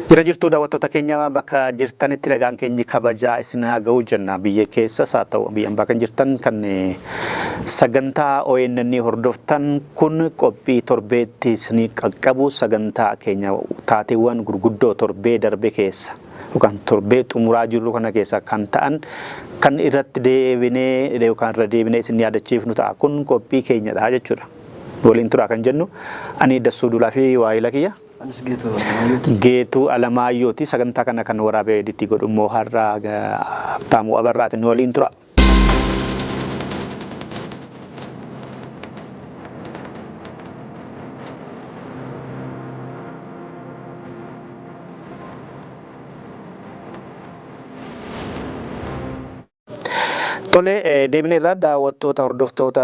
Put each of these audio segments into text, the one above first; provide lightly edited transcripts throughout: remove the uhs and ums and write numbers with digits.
Jira jirtuu daawwattoota keenya bakka jirtanitti dhagaan keenyi kabajaa isin haa ga'u jenna. Biyya keessas haa ta'u biyya ambaa kan jirtan kan sagantaa ONN hordoftan kun qophii torbeetti isin qaqqabu sagantaa keenya taateewwan gurguddoo torbee darbe keessa yookaan torbee xumuraa jirru kana keessa kan ta'an kan irratti deebinee yookaan irra deebinee isin yaadachiifnu ta'a. Kun qophii keenyadha jechuudha. Waliin turaa kan jennu ani Dassuu Duulaa fi Waayila kiyya. Geetu Alamaayyoti sagantaa kana kan waraabee editti godhummoo har'a Habtaamuu Abarraatiin waliin tura. Tole deebinee irraa daawwattoota hordoftoota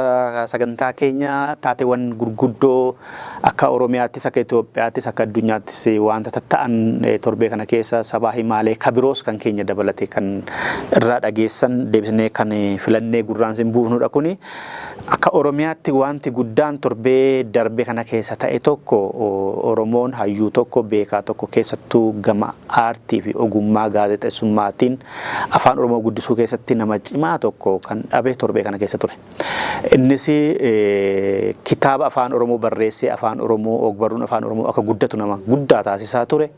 sagantaa keenya taateewwan gurguddoo akka Oromiyaattis akka Itoophiyaattis akka addunyaattis wanta ta'an torbee kana keessa sabaa himaalee kabiroos kan keenya dabalatee kan irraa dhageessan deebisnee kan filannee gurraan sin buufnudha kuni akka Oromiyaatti wanti guddaan torbee darbe kana keessa ta'e tokko Oromoon hayyuu tokko beekaa tokko keessattuu gama aartii fi ogummaa gaazexeessummaatiin afaan Oromoo guddisuu keessatti nama cimaa tokko kan dhabe torbee kana keessa ture. Innis kitaaba afaan Oromoo barreessee afaan Oromoo ogbarruun afaan Oromoo akka guddatu nama guddaa taasisaa ture.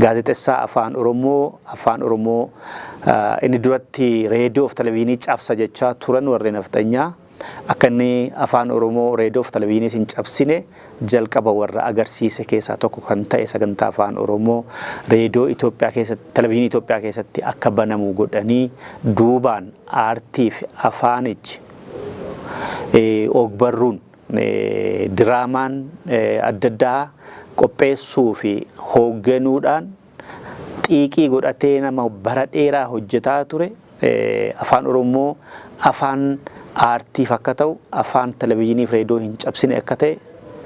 Gaazexeessaa afaan Oromoo inni duratti reediyoo fi televezyiinii cabsa jechaa turan warreen nafxanyaa akka inni afaan Oromoo reediyoo fi televezyiinii hin cabsine jalqaba warra agarsiise keessaa tokko kan ta'e sagantaa afaan Oromoo reediyoo Itoophiyaa keessatti televezyiinii Itoophiyaa keessatti akka banamu godhanii duubaan aartii fi afaanichi ogbarruun diraamaan adda addaa qopheessuu fi hoogganuudhaan xiiqii godhatee nama bara dheeraa hojjetaa ture afaan Oromoo afaan aartiif akka ta'u afaan televezyiinii fi reediyoo hin cabsine akka ta'e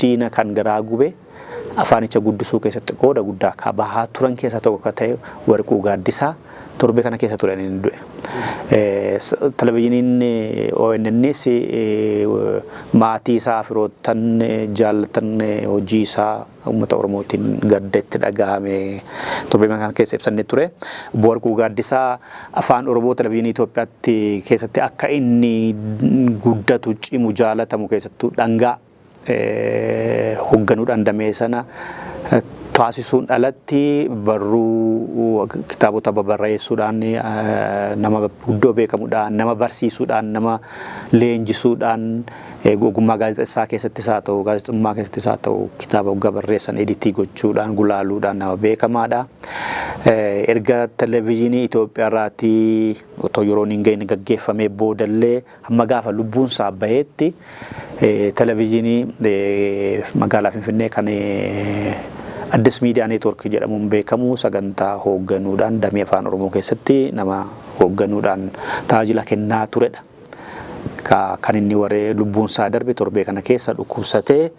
diina kan garaa gube afaanicha guddisuu keessatti qooda guddaa kabahaa turan keessaa tokko akka ta'e Warquu Gaaddisaa torbee kana keessa turan inni du'e. Televezyiiniin ONNs maatii isaa firoottan jaallatan hojii isaa uummata Oromootiin gaddeetti dhagahame torbee kana keessa ibsannee ture. Warquu Gaaddisaa afaan Oromoo televezyiinii Itoophiyaatti keessatti akka inni guddatu cimu jaalatamu keessattuu dhangaa hoogganuudhaan damee sana taasisuun alatti barruu kitaabota barreessuudhaan nama guddoo beekamuudhaan nama barsiisuudhaan nama leenjisuudhaan ogummaa gaazexeessaa keessattis haa ta'u gaazexummaa keessattis haa ta'u kitaaba waggaa barreessan editii gochuudhaan gulaaluudhaan nama beekamaadha. Erga televezyiinii Itoophiyaa irraatii otoo yeroon hin geenye gaggeeffamee boodallee hamma gaafa lubbuun isaa baheetti televezyiinii magaalaa Finfinnee kan Addis Miidiyaa Neetwoork jedhamuun beekamu sagantaa hoogganuudhaan damee afaan Oromoo keessatti nama hoogganuudhaan tajaajila kennaa turedha. Kan inni warree lubbuun isaa darbe torbee kana keessa dhukkubsatee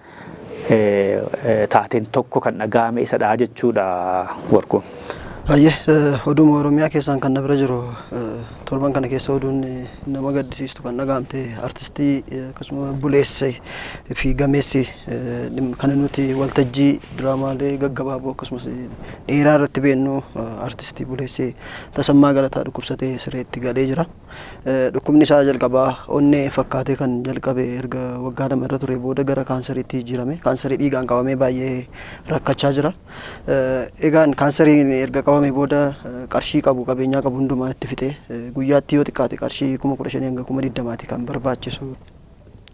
taateen tokko kan dhagahame isadha jechuudha Warquun. Oduma Oromiyaa keessaan kan bira jiru torban kana keessa oduun nama gaddisiistu kan dhagahamte artistii akkasuma buleessee fi gameessi kan nuti waltajjii diraamaalee gaggabaaboo akkasumas dheeraa irratti beennu artistii buleessee Tasammaa Galataa dhukkubsatee sireetti galee jira. Dhukkubni isaa jalqabaa onnee fakkaatee kan jalqabe erga waggaa lama irra ture booda gara kaansariitti jijjiirame. Kaansarii dhiigaan qabamee baay'ee rakkachaa jira. Egaan kaansariin erga qabamee booda qarshii qabu qabeenyaa qabu hundumaa itti fixee guyyaatti yoo xiqqaate qarshii 15,000 hanga 20,000 kan barbaachisu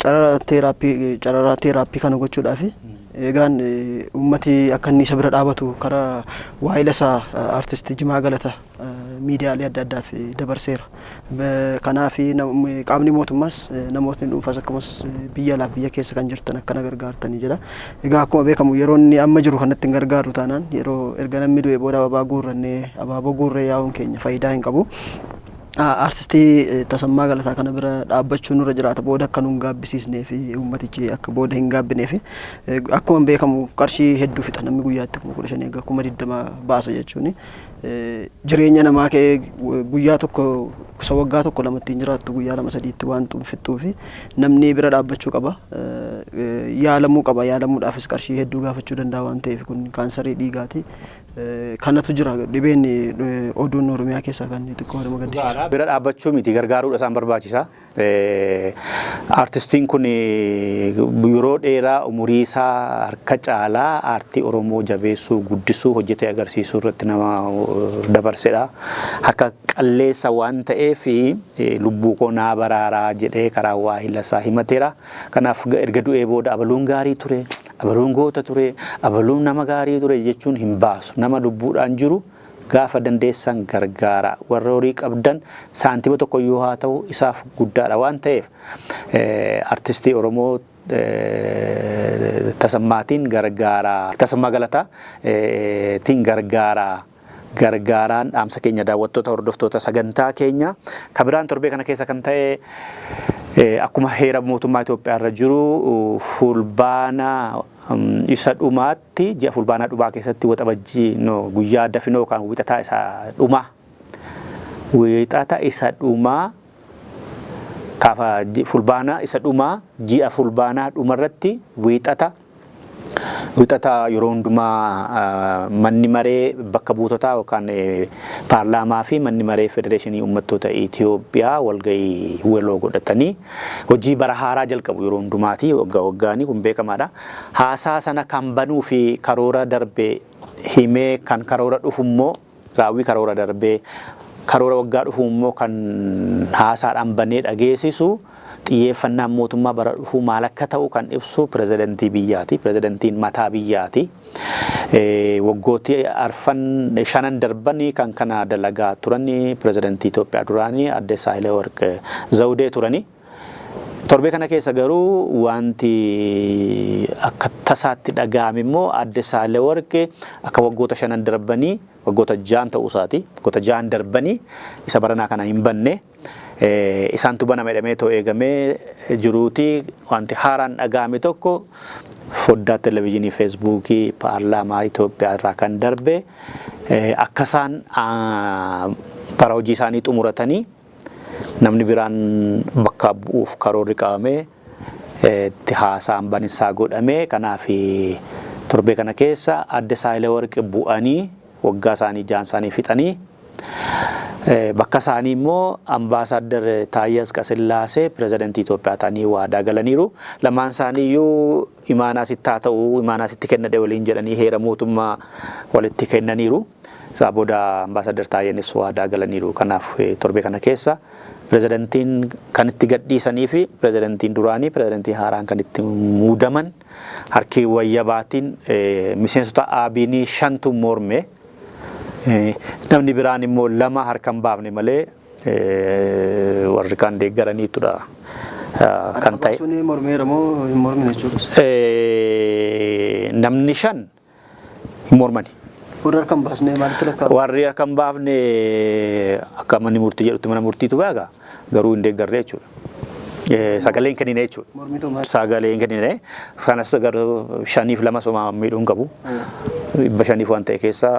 carraa teeraappii kana gochuudhaaf egaan ummati akka inni isa bira dhaabatu karaa waayila isaa artistii Jimaa Galata miidiyaalee adda addaaf dabarseera. Kanaaf qaamni mootummaas namootni dhuunfaas akkasumas biyya alaaf biyya keessa kan jirtan akkana gargaartanii jedha. Egaa akkuma beekamu yeroo inni amma jiru kanatti hin gargaaru taanaan yeroo erga namni du'e booda abaaboo guurree yaa'uun keenya faayidaa hin qabu. Artistii Tasammaa Galataa kana bira dhaabbachuun nurra jiraata booda akka nuun gaabbisiisnee fi uummatichi akka booda hin gaabbinee fi akkuma beekamu qarshii hedduu fixa namni guyyaatti 15,000 hanga 20,000 baasa jechuun jireenya namaa kee guyyaa tokko waggaa tokko lamatti hin jiraattu guyyaa lama sadiitti waan xumfittuu fi namni bira dhaabbachuu qaba. Yaalamuu qaba. Yaalamuudhaafis qarshii hedduu gaafachuu danda'a waan ta'eef kun kaansarii dhiigaati. kanatu jira dhibeen oduun Oromiyaa keessaa kan xiqqoo nama gaddisiisu. Bira dhaabbachuu miti gargaaruudha isaan barbaachisa. Artistiin kun yeroo dheeraa umurii isaa harka caalaa aartii Oromoo jabeessuu guddisuu hojjetee agarsiisuu irratti nama dabarsedha. Harka qalleessa waan ta'eef lubbuu koo naa baraaraa jedhee karaa waahila isaa himateera. Kanaaf erga du'ee booda abaluun gaarii ture, abaluun goota ture, abaluun nama gaarii ture jechuun hin baasu. Nama lubbuudhaan jiru gaafa dandeessan gargaara. Warra horii qabdan saantima tokko yoo haa ta'u isaaf guddaadha waan ta'eef artistii Oromoo Tasammaatiin gargaara. Tasammaa Galataa tiin gargaara. Gargaaraan dhaamsa keenya daawwattoota hordoftoota sagantaa keenya kabiraan torbee kana keessa kan ta'e akkuma heera mootummaa Itoophiyaa irra jiru fulbaana isa dhumaatti ji'a fulbaanaa dhumaa keessatti waxabajjii guyyaa dafinoo kan wixataa isa dhumaa wixata isa dhumaa kaafa fulbaanaa isa dhumaa ji'a fulbaanaa dhumarratti wixata yeroo hundumaa manni maree bakka buutotaa yookaan paarlaamaa fi manni maree federeeshinii uummattoota Itoophiyaa walgahii waloo godhatanii hojii bara haaraa jalqabu yeroo hundumaati waggaa waggaanii kun beekamaadha. Haasaa sana kan banuu fi karoora darbee himee kan karoora dhufu immoo raawwii karoora darbee karoora waggaa dhufu immoo kan haasaadhaan banee dhageessisu xiyyeeffannaan mootummaa bara dhufu maal akka ta'u kan ibsu pirezidantii biyyaati. Pirezidantiin mataa biyyaati. Waggootii arfan shanan darbanii kan kana dalagaa turani pirezidantii Itoophiyaa duraanii Aadde Saahilewarq Zawudee turani. Torbee kana keessa garuu wanti akka tasaatti dhaga'ame immoo Aadde Saahilewarq akka waggoota shanan darbanii waggoota jaan ta'uu isaati. Waggoota jaan darbanii isa baranaa kana hin banne. Isaantu baname jedhamee too eegamee jiruuti wanti haaraan dhaga'ame tokko foddaa televezyiinii feesbuukii paarlaamaa Itoophiyaa irraa kan darbe akka isaan bara hojii isaanii xumuratanii namni biraan bakka bu'uuf karoorri qabamee itti haasaan banisaa godhamee kanaaf torbee kana keessa Aadde Saahilewarq bu'anii waggaa isaanii jaan isaanii fixanii bakka isaanii immoo ambaasaadder Taayyee Asqasillaasee pirezidantii Itoophiyaa ta'anii waadaa galaniiru. Lamaan isaaniiyyuu imaanaa sitti haa ta'u imaanaa sitti kennadhe waliin jedhanii heera mootummaa walitti kennaniiru. Isaa booda ambaasaadder Taayyeenis waadaa galaniiru. Kanaaf torbee kana keessa pirezidantiin kan itti gadhiisanii fi pirezidantiin duraanii pirezidantii haaraan kan itti muudaman harki wayyabaatiin miseensota ABN shantu morme. Namni biraan immoo lama harkaan baafne malee warri kan deeggaraniitudha kan ta'e. Suni mormeera moo hin mormine jechuudha? Namni shan hin mormani. Warri harkaan baasne maalitti lakkaa'u? Warri harkaan baafne akka manni murtii jedhutti mana murtiitu beeka garuu hin deeggarre jechuudha. Sagaleen kennine jechuudha. Sagaleen kennine kanas garuu shaniif lama soma miidhuun qabu. Bashaniif waan ta'e keessa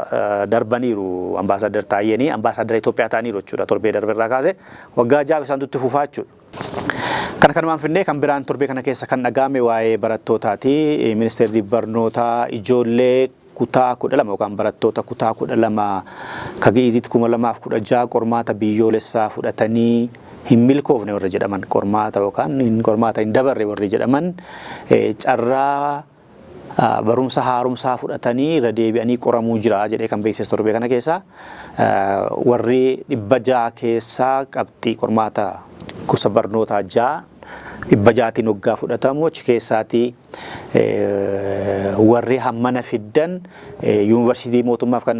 darbaniiru ambaasaadder Taayyeenii ambaasaadder Itoophiyaa ta'aniiru jechuudha torbee darbeerraa kaase waggaa jaaf isaan tutti fufaa jechuudha. Kanumaan finnee kan biraan torbee kana keessa kan dhaga'ame waa'ee barattootaati. Ministeerri barnootaa ijoollee kutaa 12 yookaan barattoota kutaa 12 kagiizitti 2016 qormaata biyyoolessaa fudhatanii hin milkoofne warri jedhaman qormaata yookaan qormaata hin dabarre warri jedhaman carraa barumsa haaromsaa fudhatanii irra deebi'anii qoramuu jira jedhee kan beeksise torbee kana keessa warri 600 keessaa qabxii qormaata gosa barnootaa 600tiin waggaa fudhatamu achi keessaatii warri hammana fiddan yuunivarsiitii mootummaaf kan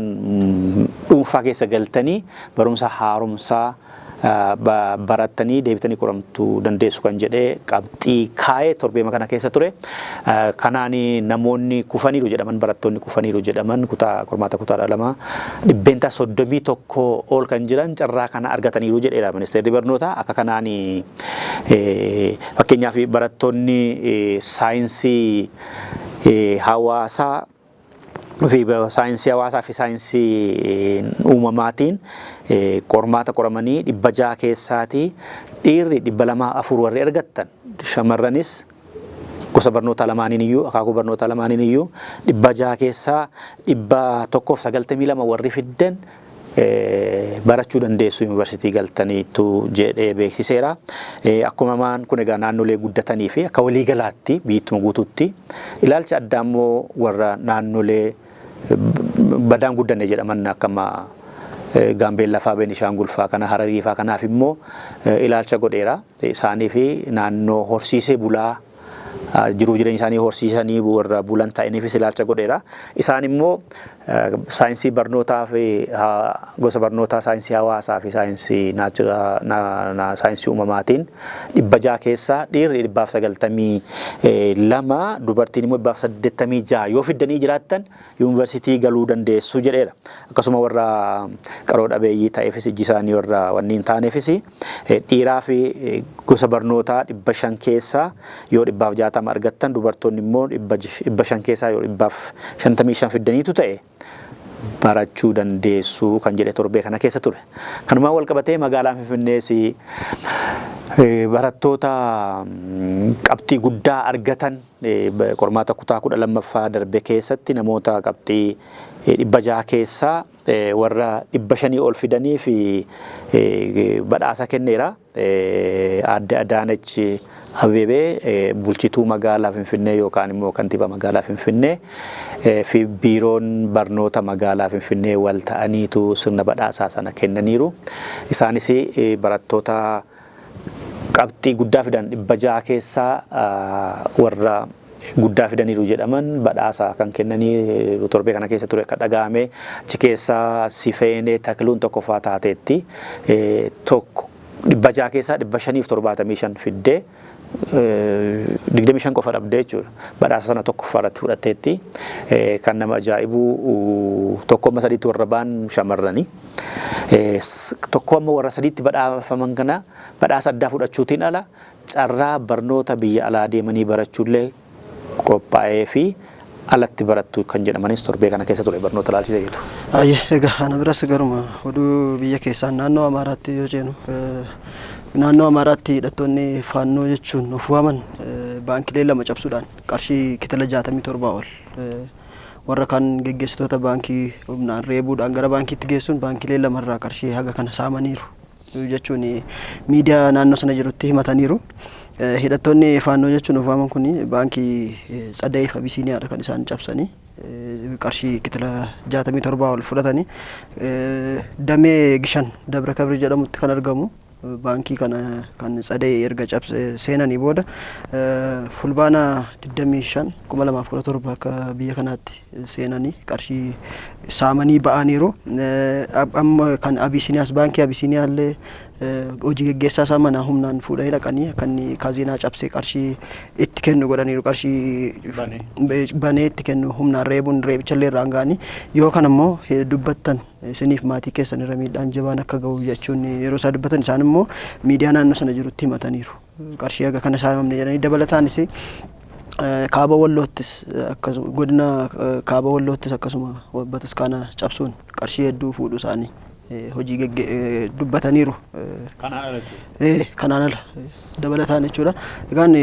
dhuunfaa keessa galtanii barumsa haaromsaa baratanii deebitanii qoramtuu dandeessu kan jedhee qabxii kaa'ee torbee kana keessa ture. Kanaan namoonni kufaniiru jedhaman barattoonni kufaniiru jedhaman kutaa qormaata kutaa 2 dhibbeentaa 31 ol kan jiran carraa kana argataniiru jedheera ministeerri barnootaa. Akka kanaan fakkeenyaaf barattoonni saayinsii hawaasaa fi saayinsii hawaasaa fi saayinsii uumamaatiin qormaata qoramanii 600 keessaatii dhiirri 204 warri argattan shamarranis gosa barnoota lamaaniin iyyuu akaakuu barnoota lamaaniin iyyuu 600 keessaa 192 warri fiddan barachuu dandeessu yuunivarsiitii galtaniitu jedhee beeksiseera. Akkuma maan kun egaa naannolee guddatanii fi akka waliigalaatti biyyattii guutuutti ilaalcha addaa immoo warra naannolee badaan guddanne jedhaman akkama Gaambeellaa fa'aa Beenishaangul fa'aa kana Hararii fa'aa kanaaf immoo ilaalcha godheera. Isaanii fi naannoo horsiisee bulaa jiruuf jireenya isaanii horsiisanii warra bulan ta'aniifis ilaalcha godheera. Isaan immoo saayinsii barnootaa fi gosa barnootaa saayinsii hawaasaa fi saayinsii saayinsii uumamaatiin 600 keessaa dhiirri 192 dubartiin immoo 186 yoo fiddanii jiraattan yuunivarsiitii galuu dandeessu jedheera. Akkasuma warra qaroo dhabeeyyii ta'eefis ijji isaanii warra wanniin taaneefis dhiiraa fi gosa barnootaa 500 keessaa yoo 160 argattan dubartoonni immoo 500 keessaa yoo 155 fiddaniitu ta'e barachuu dandeessu kan jedhe torbee kana keessa ture. Kanumaan wal qabatee magaalaan Finfinnees barattoota qabxii guddaa argatan qormaata kutaa 12ffaa darbe keessatti namoota qabxii 600 keessaa warra 500 ol fidanii fi badhaasa kenneera. Aadde Adaanech Abeebee bulchituu magaalaa Finfinnee yookaan immoo kantiibaa magaalaa Finfinnee fi biiroon barnoota magaalaa Finfinnee wal ta'aniitu sirna badhaasaa sana kennaniiru. Isaanis barattoota qabxii guddaa fidan 600 keessaa warra guddaa fidaniiru jedhaman badhaasa kan kennanii torbee kana keessa ture kan dhaga'ame. Achi keessaa Sifeenee Takluun tokkoffaa taateetti 600 keessaa 575 fiddee 25 qofa dhabdee jechuudha. Badhaasa sana tokkoffaa irratti fudhatteetti. Kan nama ajaa'ibu tokkomma sadiitti warra ba'an shamarranii. Tokkomma warra sadiitti badhaafaman kana badhaasa addaa fudhachuutiin ala carraa barnoota biyya alaa deemanii barachuullee qophaa'ee fi alatti barattu kan jedhamanis torbee kana keessa ture barnoota laalchisee jiru. Egaa ana biras garuma oduu biyya keessaa naannoo Amaaraatti yoo jennu naannoo Amaaraatti hidhattoonni faannoo jechuun of waaman baankilee 2 cabsuudhaan qarshii kitala 67 ol warra kan geggeessitoota baankii humnaan reebuudhaan gara baankiitti geessuun baankilee 2 irraa qarshii haga kana saamaniiru jechuun miidiyaa naannoo sana jirutti himataniiru. Hidhattoonni faannoo jechuun of waaman kun baankii Tsadeef Abisiiniyaadha kan isaan cabsanii qarshii kitala 67 ol fudhatanii damee Gishan Dabra Kabri jedhamutti kan argamu baankii kana kan Tsadee erga cabse seenanii booda fulbaana 25 2017 akka biyya kanaatti seenanii qarshii saamanii ba'aniiru. Amma kan Abisiiniyaas baankii Abisiiniyaallee hojii geggeessaa isaa mana humnaan fuudhanii dhaqanii akka inni kaaziinaa cabsee qarshii itti kennu godhaniiru. Qarshii banee itti kennu humnaan reebuun reebichallee irraan ga'anii yoo kan immoo dubbattan isiniif maatii keessan irra miidhaan jabaan akka ga'u jechuun yeroo isaa dubbatan isaan immoo miidiyaa naannoo sana jirutti himataniiru. Qarshii haga kana saamamne jedhanii dabalataanis kaaba Walloottis akkasuma godina kaaba Walloottis akkasuma bataskaana cabsuun qarshii hedduu fuudhu isaanii hojii dubbataniiru. Kanaan ala dabalataan jechuudha. Egaan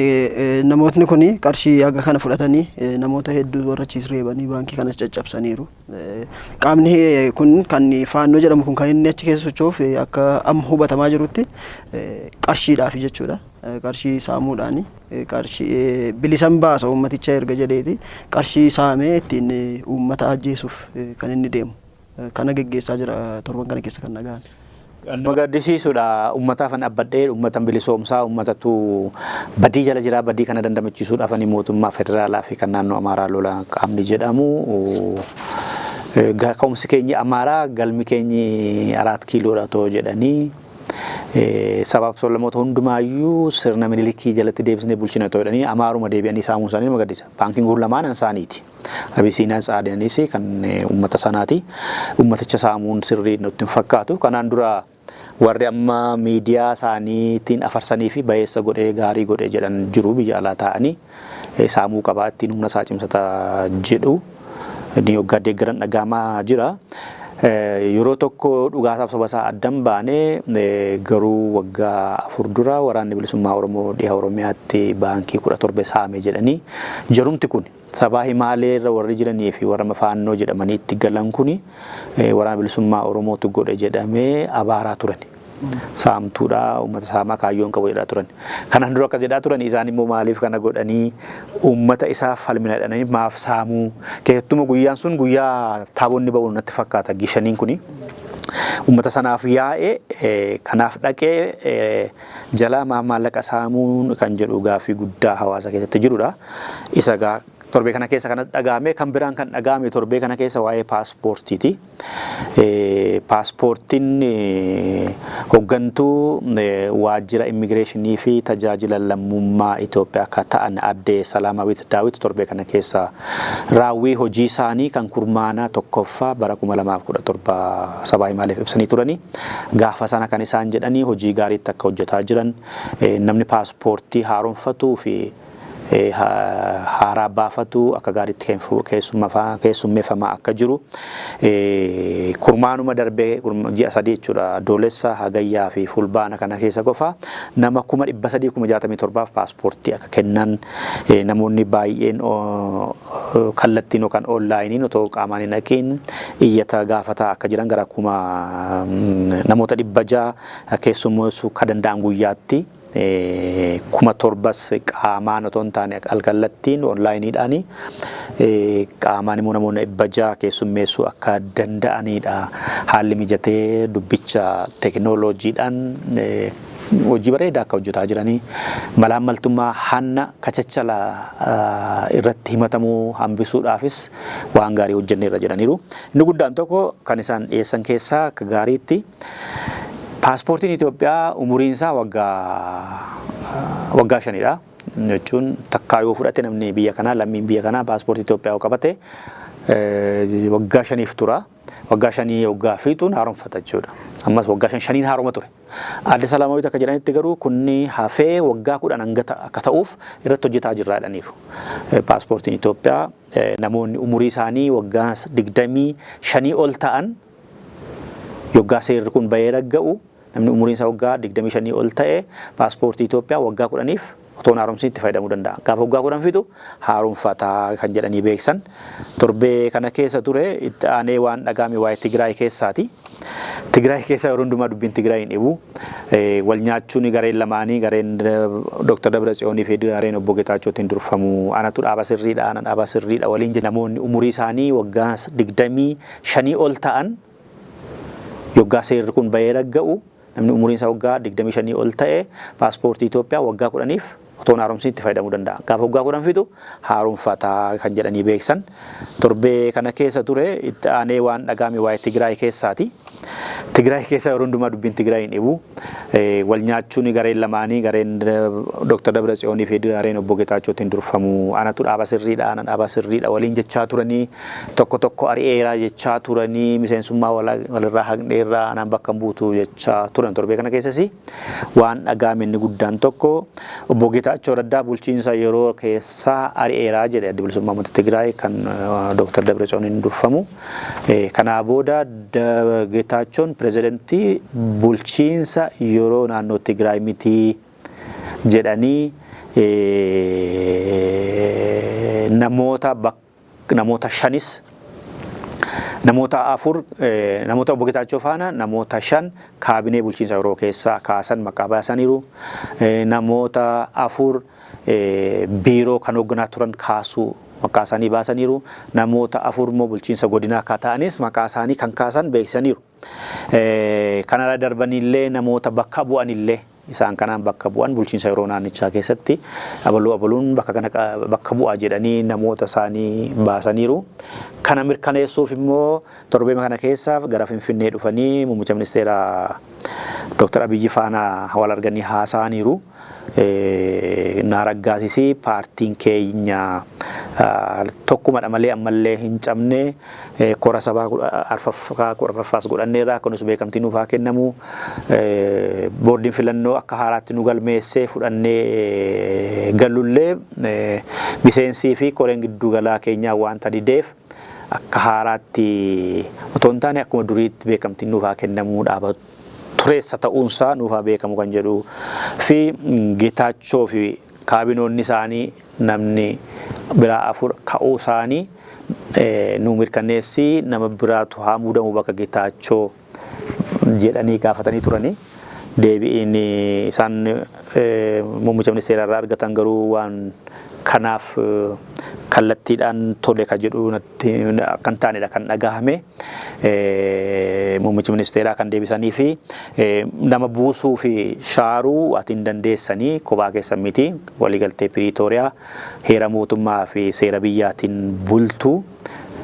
namootni kun qarshii haga kana fudhatanii namoota hedduu warrachiis reebanii baankii kanas caccabsaniiru. Qaamni kun kan faannoo jedhamu kun kan inni achi keessa socho'uuf akka amma hubatamaa jirutti qarshiidhaaf jechuudha. Qarshii saamuudhaani qarshii bilisan baasa uummaticha erga jedheeti qarshii saamee ittiin uummata ajjeesuuf kan inni deemu. Kana geggeessaa jira torban kana keessa kan nagaan. Nama gaddisiisuudha uummataaf an abbadhee uummatan bilisoomsaa uummatatu badii jala jira badii kana dandamachiisuudhaaf ani mootummaa federaalaa fi kan naannoo Amaaraa lola qaamni jedhamu ka'umsi keenya Amaaraa galmi keenyi 4 kiiloodha too jedhanii sabab solamoota hundumaayyuu sirna Minilikii jalatti deebisnee bulchina too jedhanii Amaaruma deebi'anii saamuu isaanii nama gaddisa. Baankiin kun lamaan isaaniiti. Abisiiniyaan Tsaadeenis kan uummata sanaati. Uummaticha saamuun sirrii nutti hin fakkaatu. Kanaan dura warri amma miidiyaa isaaniitiin afarsanii fi bayeessa godhee gaarii godhee jedhan jiru biyya alaa ta'anii saamuu qabaa ittiin humna isaa cimsata jedhu inni hoggaa deeggaran dhagaamaa jira. yeroo tokko dhugaasaaf saba isaa addan baanee garuu waggaa 4 dura waraanni bilisummaa Oromoo dhiha Oromiyaatti baankii 17 saame jedhanii jarumti kun sabaa himaalee irra warri jiranii fi warra mafaannoo jedhamanii itti galan kuni waraana bilisummaa Oromootu godhe jedhamee abaaraa turan. Saamtuudha uummata saamaa kaayyoon qabu jedhaa turan. Kanaan dura akka jedhaa turan isaan immoo maaliif kana godhanii uummata isaaf falmina jedhanii maaf saamuu keessumaa guyyaan sun guyyaa taabonni ba'uun natti fakkaata gishaniin kuni. Uummata sanaaf yaa'e kanaaf dhaqee jala maallaqa saamuun kan jedhu gaaffii guddaa hawaasa keessatti jirudha. Isa gaa torbee kana keessa kan dhagaame kan biraan kan dhagaame torbee kana keessa waa'ee paaspoortiiti. Paaspoortiin hoggantuu waajjira immigireeshinii fi tajaajila lammummaa Itoophiyaa akka ta'an adde Salaamaawit Daawit torbee kana keessa raawwii hojii isaanii kan kurmaanaa tokkoffaa bara 2017 sabaa himaaleef ibsanii turani. Gaafa sana kan isaan jedhanii hojii gaariitti akka hojjetaa jiran namni paaspoortii haaromfatuu fi haaraa baafatu akka gaariitti keessummeeffamaa akka jiru kurmaanuma darbee ji'a 3 jechuudha doolessa hagayyaa fi fulbaana kana keessa qofa nama 367 paaspoortii akka kennan namoonni baay'een kallattiin yookaan onlaayiniin otoo qaamaan hin dhaqiin iyyata gaafataa akka jiran gara namoota 600 keessummeessuu ka danda'an guyyaatti 7,000 qaamaan otoo hin taane alkallattiin onlaayiniidhaani qaamaan immoo namoonni 600 keessummeessuu akka danda'anidha. Haalli mijatee dubbicha teekinooloojiidhaan hojii bareedaa akka hojjetaa jiranii malaan maltummaa hanna kachachala irratti himatamuu hambisuudhaafis waan gaarii hojjennee irra jiraniiru. Inni guddaan tokko kan isaan dhiyeessan keessaa akka gaariitti paaspoortiin Itoophiyaa umuriin isaa waggaa 5dha. Jechuun takkaa yoo fudhate namni biyya kanaa lammiin biyya kanaa paaspoortii Itoophiyaa yoo qabate waggaa 5 tura. Waggaa 5 waggaa fiixuun haaromfata jechuudha. Ammas waggaa 5 haaroma ture. Adde Salaamaawit akka jedhanitti garuu kunni hafee waggaa 10 hangata akka ta'uuf irratti hojjetaa jirraadhaniiru. Paaspoortiin Itoophiyaa namoonni umurii isaanii waggaa 25 ol ta'an yoggaa seerri kun bahee ragga'u namni umuriin isaa waggaa 25 ol ta'e paaspoortii Itoophiyaa waggaa 10f otoo haaromsiin itti fayyadamuu danda'a. Gaafa waggaa 10 fixu haaromfataa kan jedhanii beeksan. Torbee kana keessa ture itti aanee waan dhagaame waa'ee Tigraay keessaati. Tigraay keessa yeroo hundumaa dubbiin Tigraay hin dhibu. Wal nyaachuun gareen lamaanii gareen Dr. Dabratsiyoonii fi gareen obbo Geetaachootiin durfamu anatu dhaaba sirriidha ana dhaaba sirriidha waliin jedhu namoonni umurii isaanii waggaa 25 ol ta'an yoggaa seerri kun bahee ragga'u namni umuriin isaa waggaa 25 ol ta'e paaspoortii Itoophiyaa waggaa 10f otoo haaromsiin itti fayyadamuu danda'a. Gaafa waggaa 10 fixu haaromfataa kan jedhanii beeksan. Torbee kana keessa ture itti aanee waan dhagaame waa'ee Tigraay keessaati. Tigraay keessa yeroo hundumaa dubbiin Tigraay hin dhibu. Wal nyaachuun gareen lamaanii gareen Dr. Dabratsiyoonii fi gareen obbo Geetaachootiin durfamu anatu dhaaba sirriidha ana dhaaba sirriidha waliin jechaa turanii tokko tokko ari'eeraa jechaa turanii miseensummaa walirraa haqneerraa anaan bakka buutu jechaa turan. Torbee kana keessas waan dhagaame inni guddaan tokko obbo Geetaachoo Raddaa bulchiinsa yeroo keessaa ari'eeraa jedhe adda bilisummaa uummata Tigraay kan Dr. Dabratsiyooniin durfamu. Kanaa booda Geetaachoon pirezidantii bulchiinsa yeroo naannoo Tigraay miti jedhanii namoota 5 namoota 4 namoota obbo Geetaachoo faana namoota 5 kaabinee bulchiinsa yeroo keessaa kaasan maqaa baasaniiru. Namoota 4 biiroo kan hoogganaa turan kaasuu maqaa isaanii baasaniiru. Namoota 4 immoo bulchiinsa godinaa akka ta'anis maqaa isaanii kan kaasan beeksisaniiru. Kanarra darbanillee namoota bakka bu'anillee isaan kanaan bakka bu'an bulchiinsa yeroo naannichaa keessatti abaluun bakka bu'aa jedhanii namoota isaanii baasaniiru. Kana mirkaneessuuf immoo torbee kana keessa gara Finfinnee dhufanii muummicha ministeera Dr. Abiyyi faana wal arganii haasa'aniiru. Naaraggaasisi paartiin keenya tokkumadha malee ammallee hin cabne kora sabaa arfaffaas godhanneerra kunis beekamtii nuuf haa kennamu. Boordiin filannoo akka haaraatti nu galmeessee fudhannee galullee miseensii fi koreen giddu galaa keenyaa wanta dideef akka haaraatti otoo hin taane akkuma duriitti beekamtiin nuuf haa kennamuu dhaaba tureessa ta'uunsaa nuuf haa beekamu kan jedhu fi Geetaachoo fi kaabinoonni isaanii namni biraa afur ka'uu isaanii nu mirkaneessi nama biraatu haa muudamu bakka Geetaachoo jedhanii gaafatanii turanii. Deebiin isaan muummicha ministeeraa irraa argatan garuu waan kanaaf kallattiidhaan tole ka jedhu akka hin taanedha kan dhagahame. Muummicha ministeeraa kan deebisanii fi nama buusuu fi shaaruu ati hin dandeessanii kophaa keessan miti waliigaltee Piriitooriyaa heera mootummaa fi seera biyyaatiin bultu.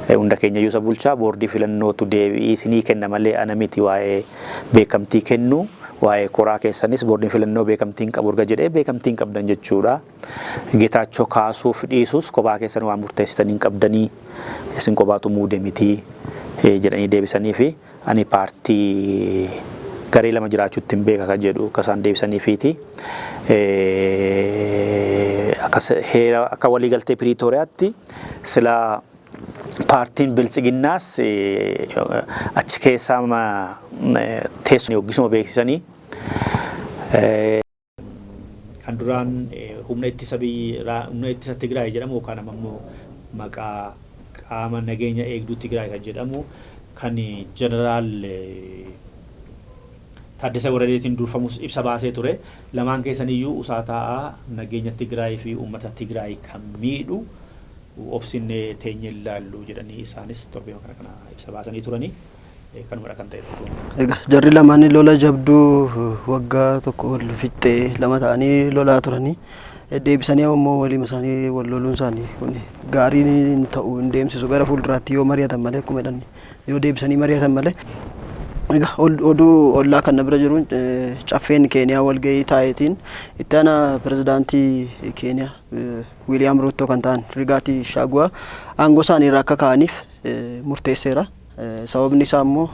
Hunda keenya yuusa bulchaa boordii filannootu deebii isinii kenna malee ana miti waa'ee beekamtii kennu waa'ee koraa keessanis boordiin filannoo beekamtiin qabu erga jedhee beekamtiin qabdan jechuudha. Geetaachoo kaasuuf dhiisus kophaa keessan waan murteessitanii qabdanii isin kophaatu muude miti jedhanii deebisanii fi ani paartii garee lama jiraachuutti hin beeka kan jedhu akka isaan deebisaniifiiti. Akka waliigaltee Piriitooriyaatti silaa paartiin biltsiginnaas achi keessaa teessuma yookiisuma beeksisanii kan duraan humna ittisa Tigraay jedhamu yookaan ammoo maqaa qaama nageenya eegduu Tigraay kan jedhamu kan jeneraal Taaddasee Waradeetiin durfamus ibsa baasee ture. Lamaan keessaniyyuu usaataa nageenya Tigraay fi uummata Tigraay kan miidhu obsinee teenye ilaallu jedhanii isaanis torbee kana ibsa baasanii turanii kanuma kan ta'e tokko. Egaa jarri lamaan lola jabduu waggaa tokko ol fixxee lama ta'anii lolaa turanii deebisanii ammoo waliin isaanii wal loluun isaanii kun gaarii hin ta'u hin deemsisu gara fuulduraatti yoo mari'atan malee akkuma jedhan yoo deebisanii mari'atan malee. Egaa oduu ollaa kan bira jiruun caffeen Keeniyaa walgahii taa'eetiin itti aanaa pirezidaantii Keeniyaa Wiiliyaam Ruuttoo kan ta'an Rigaati Gachagua aangoo isaanii irraa akka ka'aniif murteesseera. Sababni isaa immoo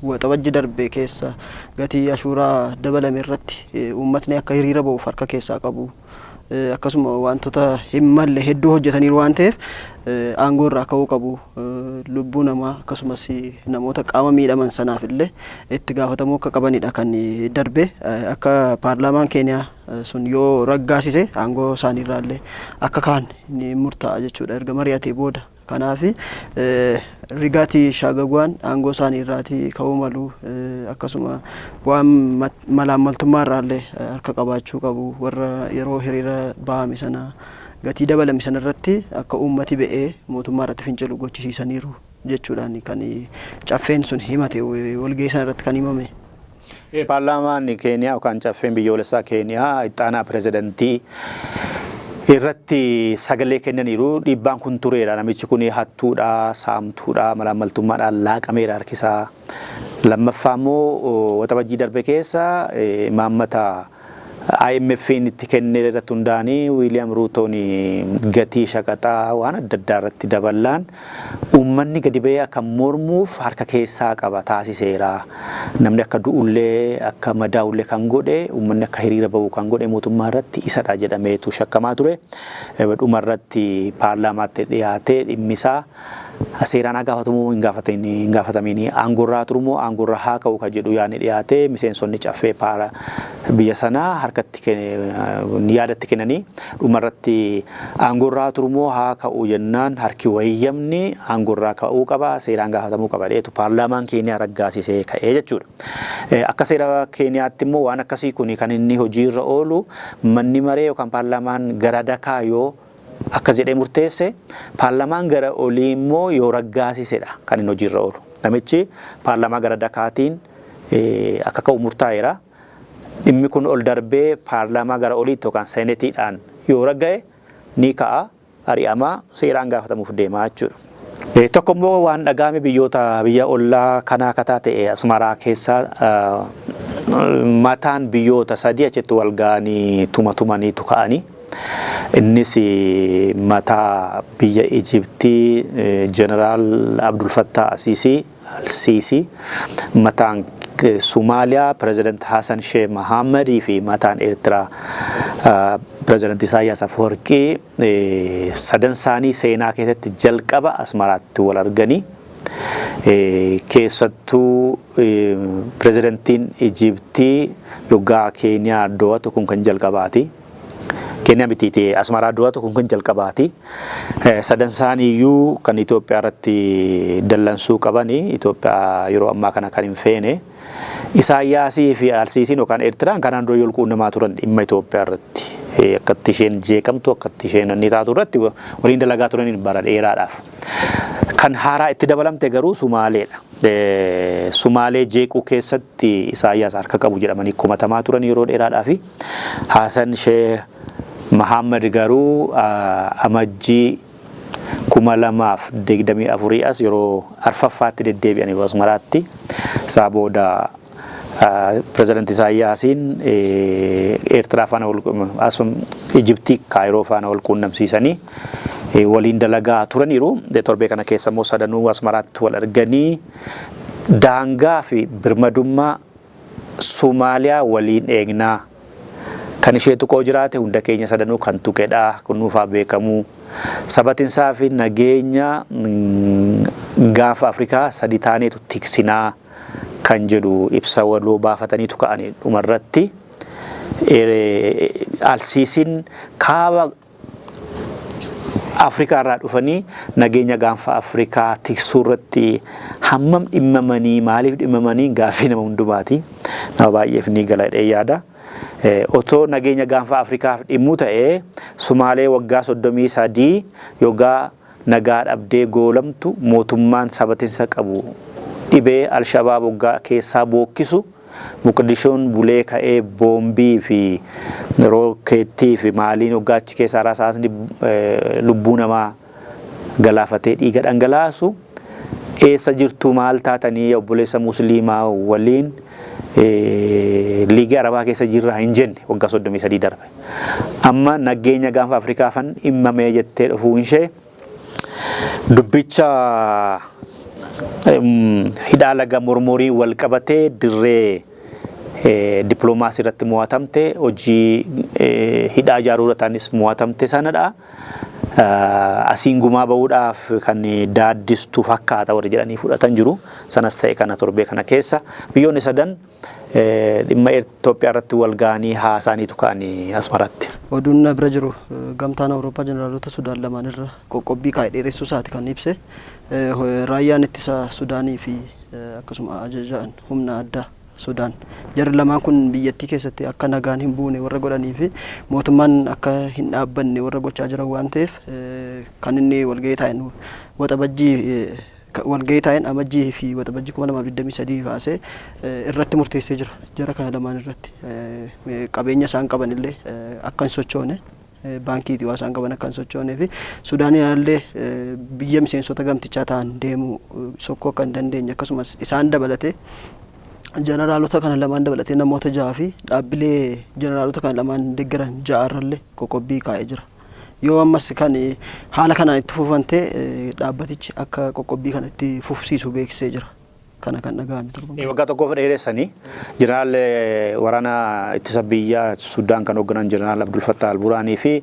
waxabajji darbe keessa gatii ashuuraa dabalame irratti uummatni akka hiriira ba'uuf harka keessaa qabu. Akkasuma wantoota hin malle hedduu hojjetaniiru waan ta'eef aangoo irraa ka'uu qabu. Lubbuu namaa akkasumas namoota qaama miidhaman sanaaf illee itti gaafatamuu akka qabanidha kan darbe. Akka paarlaamaan Keeniyaa sun yoo raggaasise aangoo isaanii irraa illee akka kaan ni murtaa'a jechuudha erga mari'atee booda. Kanaaf Rigaati Gachaguaan aangoo isaanii irraatii ka'uu malu akkasuma waan malaammaltummaa irraa illee harka qabaachuu qabu. Warra yeroo hiriira ba'ame sana gatii dabalame sana irratti akka uummati ba'ee mootummaa irratti fincilu gochisiisaniiru jechuudhaan kan caffeen sun himate walgahii sana irratti kan himame. Paarlaamaan Keeniyaa yookaan caffeen biyyoolessaa Keeniyaa itti aanaa pirezidantii irratti sagalee kennaniiru. Dhiibbaan kun tureera. Namichi kun hattuudha, saamtuudha, malaammaltummaadhaan laaqameera harkisaa. Lammaffaa immoo waxabajjii darbe keessa imaammata IMF'n itti kennee irratti hundaanii Wiiliyaam Ruutoon gatii shaqaxaa waan adda addaa irratti dabalaan uummanni gadi ba'ee akka mormuuf harka keessaa qaba taasiseera. Namni akka du'ullee akka madaa'ullee kan godhe uummanni akka hiriira ba'u kan godhe mootummaa irratti isadha jedhameetu shakkamaa ture. Dhuma irratti paarlaamaatti dhiyaatee dhimmisaa seeraan gaafatamuu hin gaafatamiin aangorraa turumoo aangorraa haa ka'u kan jedhu yaadni dhiyaatee miseensonni caffee biyya sanaa harkatti yaadatti kennanii dhuma irratti aangorraa turumoo haa ka'u jennaan harki wayyamni aangorraa ka'uu qaba seeraan gaafatamuu qaba dheetu paarlaamaan Keeniyaa raggaasisee ka'ee jechuudha. Akka seera Keeniyaatti immoo waan akkasii kun kan inni hojiirra oolu manni maree yookaan paarlaamaan gara dakaa yoo akka jedhee murteesse paarlaamaan gara olii immoo yoo raggaasisedha kan inni hojiirra oolu. Namichi paarlaamaa gara dakaatiin akka ka'u murtaa'eera. Dhimmi kun ol darbee paarlaamaa gara oliitti yookaan seenetiidhaan yoo ragga'e ni ka'a ari'amaa seeraan gaafatamuuf deemaa jechuudha. Tokko immoo waan dhagahame biyya ollaa kanaa kataa ta'e Asmaraa keessaa mataan biyyoota sadii achitti wal ga'anii tumaniitu ka'anii. Innis mataa biyya Ijiptii jeneraal Abdul Fattah Al-Sisi, mataan Somaaliyaa pirezidaant Hassan Sheikh Mohammedii fi mataan Eertiraa Pireezidaantii Isaayyaas Afwerqii sadan isaanii seenaa keessatti jalqaba Asmaraatti wal arganii keessattuu pireezidaantiin Ijiptii yoggaa Keeniyaa do'atu kun kan jalqabaati. Keeniyaa mitiiti Asmaraa do'atu kun kan jalqabaati. Sadan isaanii iyyuu kan Itoophiyaa irratti dallansuu qabanii Itoophiyaa yeroo ammaa kana kan hin feene. Isaayyaasii fi Alsiisiin yookaan Eertiraan kanaan dura yolquun namaa turan dhimma Itoophiyaa irratti. Akkatti isheen jeeqamtu akkatti isheen inni taatu irratti waliin dalagaa turaniin bara dheeraadhaaf. Kan haaraa itti dabalamte garuu Sumaaleedha. Sumaalee jeequu keessatti Isaayyaas harka qabu jedhamanii komatamaa turan yeroo dheeraadhaaf. Haasan Sheeh Mahammad garuu amajjii 2024 as yeroo arfaffaatti deddeebi'anii Asmaraatti isaa booda pireezidaantii Isaayyaasiin Eertiraa faana Ijiptii Kaayiroo faana wal quunnamsiisanii waliin dalagaa turaniiru. Torbee kana keessa immoo sadanuu Asmaraatti wal arganii daangaa fi birmadummaa Somaaliyaa waliin eegnaa kan ishee tuqoo jiraate hunda keenya sadanuu kan tuqedha kunuufaa beekamu sabatinsaa fi nageenya gaafa Afrikaa sadi taaneetu tiksinaa kan jedhu ibsa waloo baafatanii tuqa'anii dhumarratti Alsiisiin kaaba Afrikaa irraa dhufanii nageenya gaanfa Afrikaa tiksuu irratti hammam dhimmamanii maaliif dhimmamanii gaaffii nama hundumaati. Nama baay'eef ni galadhee yaada. Otoo nageenya gaanfa Afrikaaf dhimmu ta'ee Sumaalee waggaa 33 yoggaa nagaa dhabdee goolamtu mootummaan sabatinsa qabu dhibee Alshabaab waggaa keessaa bookkisu Moqdishoon bulee ka'ee boombii fi rookeettii fi maaliin waggaa achi keessaa rasaasni lubbuu namaa galaafatee dhiiga dhangalaasu eessa jirtu maal taatanii obboleessa musliimaa waliin liigii arabaa keessa jirra hin jenne waggaa 33 darbe. Amma nageenya gaanfa Afrikaa fan himmamee jettee dhufuu ishee dubbicha hidhaa laga mormorii wal qabatee dirree dippiloomaasii irratti mo'atamte hojii hidhaa ijaaruu irrattis mo'atamte sanadha. Asiin gumaa ba'uudhaaf kan daaddistu fakkaata warri jedhanii fudhatan jiru. Sanas ta'e kana torbee kana keessa biyyoonni sadan dhimma Itoophiyaa irratti wal ga'anii haasaaniitu ka'anii Asmaraatti. Oduun bira jiru gamtaan Awurooppaa jeneraalota Sudaan lamaan irra qoqqobbii kaa'ee dheeressuu isaati kan ibse. Raayyaan ittisa Sudaanii fi akkasuma ajajaan humna addaa Sudaan jarri lamaan kun biyyattii keessatti akka nagaan hin buune warra godhanii fi mootummaan akka hin dhaabbanne warra gochaa jiran waan ta'eef kan inni walgahii taa'een walgahii taa'een amajjii fi waxabajjii 2023 kaasee irratti murteessee jira. Jara kana lamaan irratti qabeenya isaan qaban illee akka hin sochoone baankii waan isaan qaban akka hin sochoonee fi Sudaaniin illee biyya miseensota gamtichaa ta'an deemuu sokkoo akka hin dandeenye akkasumas isaan dabalatee jeneraalota kana lamaan dabalatee namoota 6 fi dhaabbilee jeneraalota kana lamaan deeggaran 6 irrallee qoqqobbii kaa'ee jira. Yoo ammas kan haala kanaan itti fufante dhaabbatichi akka qoqqobbii kana itti fufsiisu beeksisee jira. Kana kan dhaga'ame turban. Waggaa tokkoof dheeressanii jeneraal waraana ittisa biyyaa Sudaan kan hoogganan jeneraal Abdul Fattah al-Buraanii fi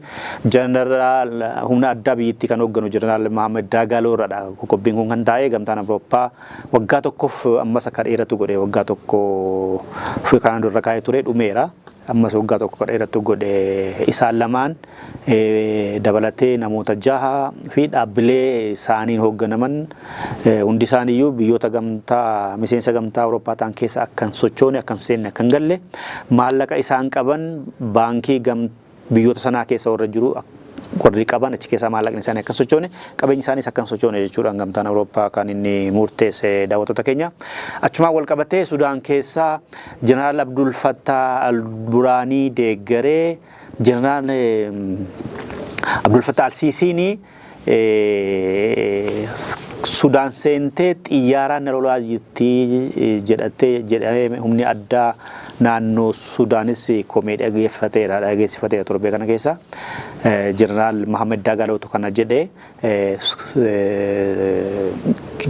jeneraal humna addaa biyyattii kan hoogganu jeneraal Mohamed Dagalo irradha. Qoqqobbiin kun kan taa'e gamtaan Awurooppaa waggaa tokkoof ammas akka dheeratu godhe waggaa tokko fi kanaan dura kaa'ee ture dhumeera. Ammas waggaa tokko dheeratu godhe isaan lamaan dabalatee namoota 6 fi dhaabbilee isaaniin hoogganaman hundi isaaniiyyuu biyyoota gamtaa miseensa gamtaa Awurooppaa ta'an keessa akkan sochoone akkan seenne akkan galle maallaqa isaan qaban baankii biyyoota sanaa keessa warra jiru warri qaban achi keessaa maallaqni isaanii akkan sochoone qabeenyi isaaniis akkan sochoone jechuudha. Gamtaan Awurooppaa kan inni murteesse daawwattoota keenya achumaa wal qabatee Sudaan keessaa jeneraal Abdul Fattah al-Buraanii deeggaree jeneraal Abdul Fattah al-Siisiin Sudaan seentee xiyyaaraan lolaa jirti jedhamee humni addaa naannoo Sudaanis komee dhageessifateera torbee kana keessa jeneraal Mohamed Dagalootu kana jedhee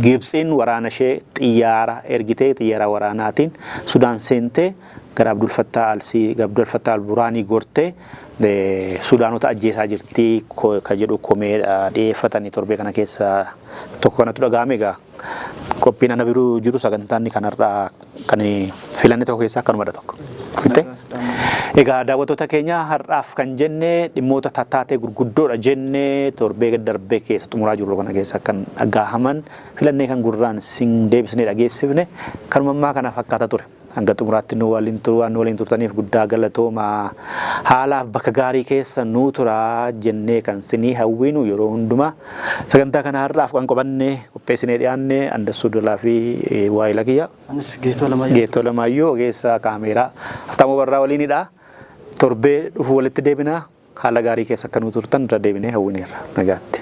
Gibxiin waraana ishee xiyyaara ergitee xiyyaara waraanaatiin Sudaan seentee gara Abdul Fattah al-Buraanii gortee Sudaanota ajjeesaa jirti ka jedhu komee dhiyeeffatanii torbee kana keessa tokko kanatu dhaga'ame egaa qophiin ana biroo jiru sagantaan kanarraa kan filanne tokko keessaa kanuma tokko. Egaa daawwattoota keenya har'aaf kan jenne dhimmoota tattaatee gurguddoodha jenne torbee darbee keessa xumuraa jiru kana keessa kan dhagahaman filannee kan gurraan sin deebisnee dhageessifne kanuma ammaa kana fakkaata ture. Hanga xumuraatti nu waliin turtaniif guddaa galatooma. Haalaaf bakka gaarii keessa nu tura jennee kan sinii hawwinu yeroo hundumaa sagantaa kana har'aaf kan qabannee qopheessinee dhiyaanne Andassuu Dolaa fi Waayila Kiyya. Anis Geetoo Lamaayyoo ogeessa kaameeraa Haftaamuu Barraa waliinidha. Torbee dhufu walitti deebina haala gaarii keessa akka nu turtan irra deebinee hawwineerra nagaatti.